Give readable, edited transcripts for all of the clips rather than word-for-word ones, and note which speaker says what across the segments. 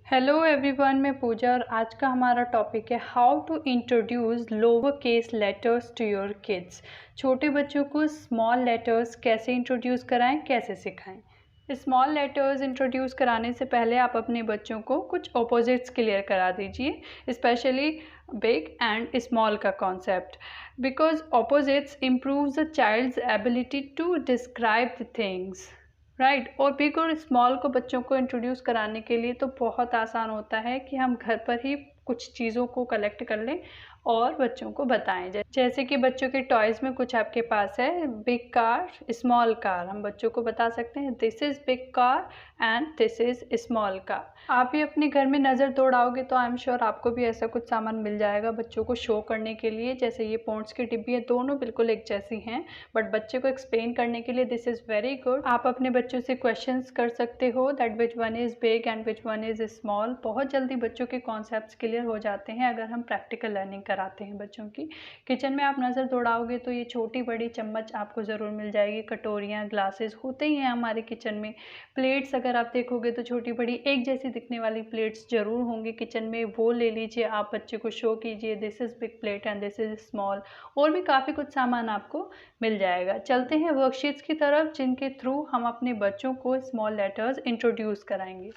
Speaker 1: Hello everyone, मैं पूजा और आज का हमारा टॉपिक है how to introduce lower case letters to your kids. छोटे बच्चों को स्मॉल लेटर्स कैसे इंट्रोड्यूस कराएं, कैसे सिखाएं। स्मॉल लेटर्स इंट्रोड्यूस कराने से पहले आप अपने बच्चों को कुछ ऑपोजिट्स क्लियर करा दीजिए, स्पेशली बिग एंड स्मॉल का concept, because opposites improves the child's ability to describe the things right. और बिग और स्मॉल को बच्चों को इंट्रोड्यूस कराने के लिए तो बहुत आसान होता है कि हम घर पर ही कुछ चीज़ों को कलेक्ट कर लें और बच्चों को बताएं। जैसे कि बच्चों के टॉयज़ में कुछ आपके पास है, बिग कार, स्मॉल कार, हम बच्चों को बता सकते हैं this is big car and this is small car. आप भी अपने घर में नज़र दौड़ाओगे तो आई एम श्योर आपको भी ऐसा कुछ सामान मिल जाएगा बच्चों को शो करने के लिए। जैसे ये पॉन्ड्स की डिब्बी है, दोनों बिल्कुल एक जैसी हैं, बट बच्चे को एक्सप्लेन करने के लिए दिस इज़ वेरी गुड। आप अपने बच्चों से क्वेश्चंस कर सकते हो that which one is big and which one is small. बहुत जल्दी बच्चों के कॉन्सेप्ट्स क्लियर हो जाते हैं अगर हम प्रैक्टिकल लर्निंग कराते हैं बच्चों की। किचन में आप नज़र दौड़ाओगे तो ये छोटी बड़ी चम्मच आपको ज़रूर मिल जाएगी, कटोरियाँ, ग्लासेस होते ही हैं हमारे किचन में। प्लेट्स अगर आप देखोगे तो छोटी बड़ी एक जैसी दिखने वाली प्लेट्स ज़रूर होंगी किचन में, वो ले लीजिए, आप बच्चे को शो कीजिए this is big plate and this is small. और भी काफ़ी कुछ सामान आपको मिल जाएगा। चलते हैं वर्कशीट्स की तरफ जिनके थ्रू हम अपने बच्चों को स्मॉल लेटर्स इंट्रोड्यूस कराएंगे।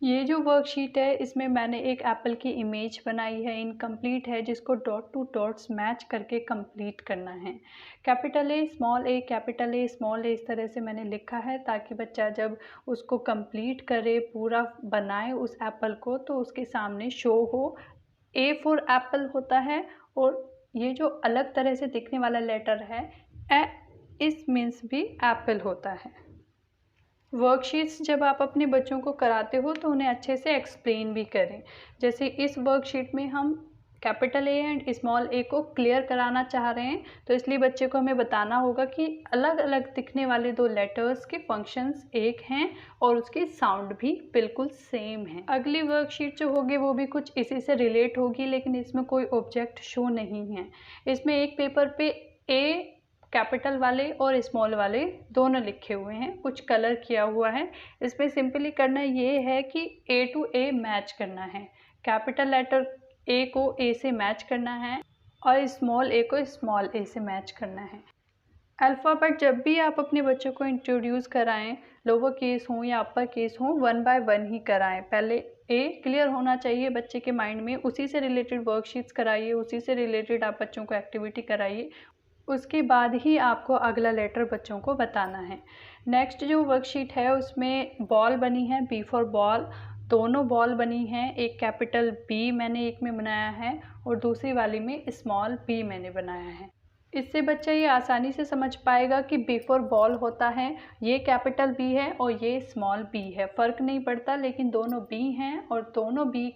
Speaker 1: ये जो वर्कशीट है इसमें मैंने एक एप्पल की इमेज बनाई है, इनकम्प्लीट है, जिसको डॉट टू डॉट्स मैच करके कंप्लीट करना है। Capital A small A, capital A small A, इस तरह से मैंने लिखा है ताकि बच्चा जब उसको कंप्लीट करे, पूरा बनाए उस एप्पल को, तो उसके सामने शो हो। ए फॉर एप्पल होता है और ये जो अलग तरह से दिखने वाला लेटर है ए, इस मीन्स भी एप्पल होता है। वर्कशीट्स जब आप अपने बच्चों को कराते हो तो उन्हें अच्छे से एक्सप्लेन भी करें। जैसे इस वर्कशीट में हम कैपिटल ए एंड स्मॉल ए को क्लियर कराना चाह रहे हैं, तो इसलिए बच्चे को हमें बताना होगा कि अलग अलग दिखने वाले दो लेटर्स के फंक्शंस एक हैं और उसकी साउंड भी बिल्कुल सेम है। अगली वर्कशीट जो होगी वो भी कुछ इसी से रिलेट होगी, लेकिन इसमें कोई ऑब्जेक्ट शो नहीं है। इसमें एक पेपर पे ए कैपिटल वाले और स्मॉल वाले दोनों लिखे हुए हैं, कुछ कलर किया हुआ है। इसमें सिंपली करना ये है कि ए टू ए मैच करना है, कैपिटल लेटर ए को ए से मैच करना है और स्मॉल ए को स्मॉल ए से मैच करना है। अल्फ़ाबेट जब भी आप अपने बच्चों को इंट्रोड्यूस कराएं, लोअर केस हो या अपर केस हो, 1 बाय 1 ही कराएं। पहले ए क्लियर होना चाहिए बच्चे के माइंड में, उसी से रिलेटेड वर्कशीट्स कराइए, उसी से रिलेटेड आप बच्चों को एक्टिविटी कराइए, उसके बाद ही आपको अगला लेटर बच्चों को बताना है। नेक्स्ट जो वर्कशीट है उसमें बॉल बनी है, बी फॉर बॉल, दोनों बॉल बनी हैं, एक कैपिटल बी मैंने एक में बनाया है और दूसरी वाली में स्मॉल बी मैंने बनाया है। इससे बच्चा ये आसानी से समझ पाएगा कि बी फॉर बॉल होता है, ये कैपिटल बी है और ये स्मॉल बी है, फ़र्क नहीं पड़ता, लेकिन दोनों बी हैं और दोनों बी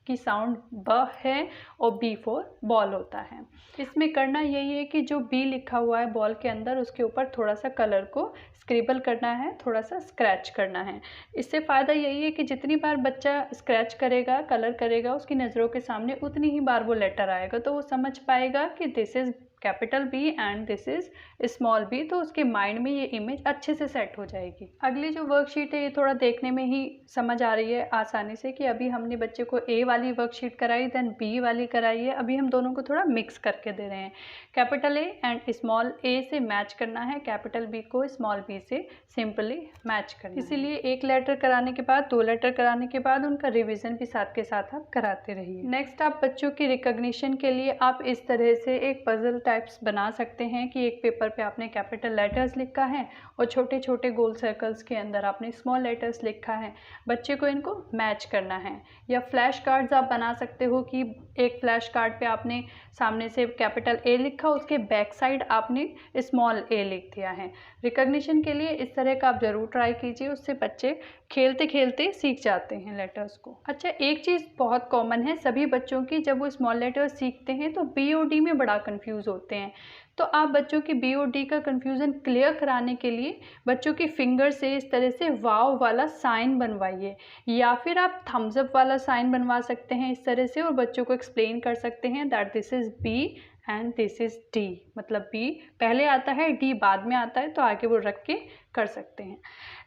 Speaker 1: की साउंड ब है और बी फॉर बॉल होता है। इसमें करना यही है कि जो बी लिखा हुआ है बॉल के अंदर, उसके ऊपर थोड़ा सा कलर को स्क्रिबल करना है, थोड़ा सा स्क्रैच करना है। इससे फ़ायदा यही है कि जितनी बार बच्चा स्क्रैच करेगा, कलर करेगा, उसकी नज़रों के सामने उतनी ही बार वो लेटर आएगा, तो वो समझ पाएगा कि this is capital B and this is small B, तो उसके माइंड में ये इमेज अच्छे से सेट हो जाएगी। अगली जो वर्कशीट है ये थोड़ा देखने में ही समझ आ रही है आसानी से कि अभी हमने बच्चे को ए वाली वर्कशीट कराई, देन बी वाली कराई है, अभी हम दोनों को थोड़ा मिक्स करके दे रहे हैं। कैपिटल ए एंड स्मॉल ए से मैच करना है, कैपिटल बी को स्मॉल बी से सिंपली मैच करना है। इसीलिए एक लेटर कराने के बाद, 2 लेटर कराने के बाद उनका रिविज़न भी साथ के साथ आप कराते रहिए। नेक्स्ट, आप बच्चों की रिकॉग्निशन के लिए आप इस तरह से एक पजल टाइप्स बना सकते हैं कि एक पेपर पे आपने कैपिटल लेटर्स लिखा है और छोटे छोटे गोल सर्कल्स के अंदर आपने स्मॉल लेटर्स लिखा है, बच्चे को इनको मैच करना है। या फ्लैश कार्ड्स आप बना सकते हो कि एक फ्लैश कार्ड पे आपने सामने से कैपिटल ए लिखा, उसके बैक साइड आपने स्मॉल ए लिख दिया है। रिकॉग्निशन के लिए इस तरह का आप ज़रूर ट्राई कीजिए, उससे बच्चे खेलते खेलते सीख जाते हैं लेटर्स को। अच्छा, एक चीज़ बहुत कॉमन है सभी बच्चों की, जब वो स्मॉल लेटर्स सीखते हैं तो बी और डी में बड़ा कंफ्यूज होते हैं, तो आप बच्चों की बी और डी का कन्फ्यूज़न क्लियर कराने के लिए बच्चों की फिंगर से इस तरह से वाव वाला साइन बनवाइए, या फिर आप थम्स अप वाला साइन बनवा सकते हैं इस तरह से, और बच्चों को एक्सप्लेन कर सकते हैं that this is B and this is D, मतलब बी पहले आता है, डी बाद में आता है, तो आगे वो रख के कर सकते हैं।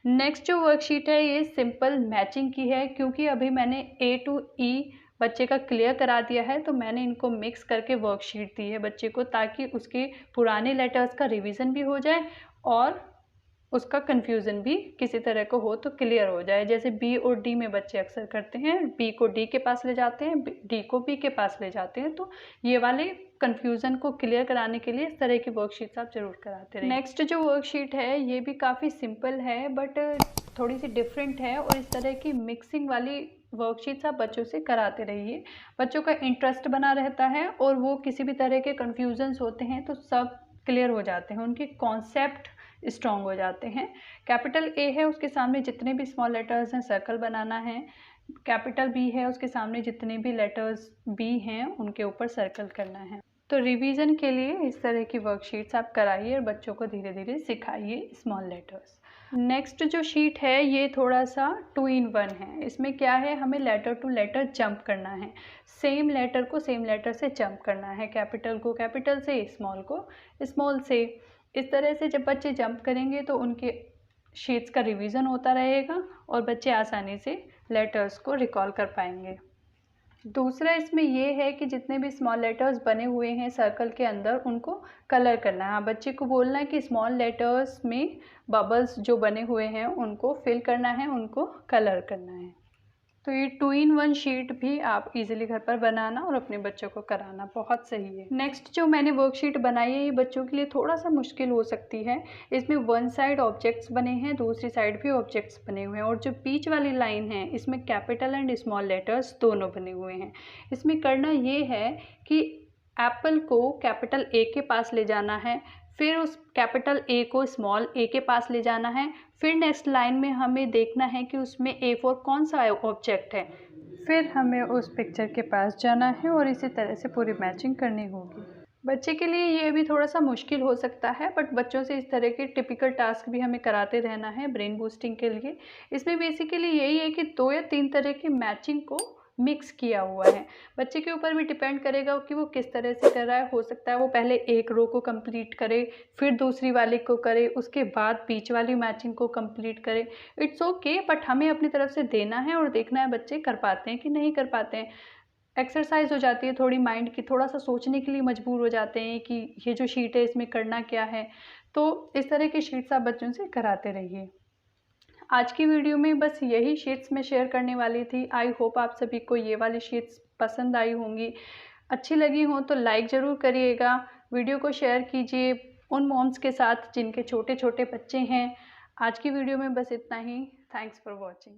Speaker 1: नेक्स्ट जो वर्कशीट है ये सिंपल मैचिंग की है, क्योंकि अभी मैंने ए टू ई बच्चे का क्लियर करा दिया है, तो मैंने इनको मिक्स करके वर्कशीट दी है बच्चे को, ताकि उसके पुराने लेटर्स का रिवीजन भी हो जाए और उसका कन्फ्यूज़न भी किसी तरह को हो तो क्लियर हो जाए। जैसे बी और डी में बच्चे अक्सर करते हैं, बी को डी के पास ले जाते हैं, डी को बी के पास ले जाते हैं, तो ये वाले कन्फ्यूज़न को क्लियर कराने के लिए इस तरह की वर्कशीट्स आप ज़रूर कराते रहें। नेक्स्ट जो वर्कशीट है ये भी काफ़ी सिंपल है बट थोड़ी सी डिफरेंट है, और इस तरह की मिक्सिंग वाली वर्कशीट्स आप बच्चों से कराते रहिए। बच्चों का इंटरेस्ट बना रहता है और वो किसी भी तरह के कन्फ्यूजन्स होते हैं तो सब क्लियर हो जाते हैं, उनके कॉन्सेप्ट स्ट्रॉन्ग हो जाते हैं। कैपिटल ए है उसके सामने जितने भी स्मॉल लेटर्स हैं सर्कल बनाना है, कैपिटल बी है उसके सामने जितने भी लेटर्स बी हैं उनके ऊपर सर्कल करना है। तो रिवीजन के लिए इस तरह की वर्कशीट्स आप कराइए और बच्चों को धीरे धीरे सिखाइए स्मॉल लेटर्स। नेक्स्ट जो शीट है ये थोड़ा सा 2 in 1 है। इसमें क्या है, हमें लेटर टू लेटर जंप करना है, सेम लेटर को सेम लेटर से जंप करना है, कैपिटल को कैपिटल से, स्मॉल को स्मॉल से। इस तरह से जब बच्चे जंप करेंगे तो उनके शीट्स का रिवीजन होता रहेगा और बच्चे आसानी से लेटर्स को रिकॉल कर पाएंगे। दूसरा इसमें ये है कि जितने भी स्मॉल लेटर्स बने हुए हैं सर्कल के अंदर उनको कलर करना है। हाँ, बच्चे को बोलना है कि स्मॉल लेटर्स में बबल्स जो बने हुए हैं उनको फिल करना है, उनको कलर करना है। तो ये 2 in 1 शीट भी आप इजीली घर पर बनाना और अपने बच्चों को कराना बहुत सही है। नेक्स्ट जो मैंने वर्कशीट बनाई है ये बच्चों के लिए थोड़ा सा मुश्किल हो सकती है। इसमें वन साइड ऑब्जेक्ट्स बने हैं, दूसरी साइड भी ऑब्जेक्ट्स बने हुए हैं, और जो बीच वाली लाइन है इसमें कैपिटल एंड स्मॉल लेटर्स दोनों बने हुए हैं। इसमें करना ये है कि एप्पल को कैपिटल ए के पास ले जाना है, फिर उस कैपिटल ए को स्मॉल ए के पास ले जाना है, फिर नेक्स्ट लाइन में हमें देखना है कि उसमें ए फॉर कौन सा ऑब्जेक्ट है, फिर हमें उस पिक्चर के पास जाना है और इसी तरह से पूरी मैचिंग करनी होगी। बच्चे के लिए ये भी थोड़ा सा मुश्किल हो सकता है, बट बच्चों से इस तरह के टिपिकल टास्क भी हमें कराते रहना है ब्रेन बूस्टिंग के लिए। इसमें बेसिकली यही है कि 2 या 3 तरह की मैचिंग को मिक्स किया हुआ है। बच्चे के ऊपर भी डिपेंड करेगा कि वो किस तरह से कर रहा है। हो सकता है वो पहले एक रो को कंप्लीट करे, फिर दूसरी वाली को करे, उसके बाद बीच वाली मैचिंग को कंप्लीट करे। इट्स ओके, बट हमें अपनी तरफ से देना है और देखना है बच्चे कर पाते हैं कि नहीं कर पाते हैं। एक्सरसाइज हो जाती है थोड़ी माइंड की, थोड़ा सा सोचने के लिए मजबूर हो जाते हैं कि ये जो शीट है इसमें करना क्या है। तो इस तरह की शीट्स आप बच्चों से कराते रहिए। आज की वीडियो में बस यही शीट्स मैं शेयर करने वाली थी। आई होप आप सभी को ये वाली शीट्स पसंद आई होंगी। अच्छी लगी हो तो लाइक ज़रूर करिएगा, वीडियो को शेयर कीजिए उन मॉम्स के साथ जिनके छोटे छोटे बच्चे हैं। आज की वीडियो में बस इतना ही। Thanks for watching.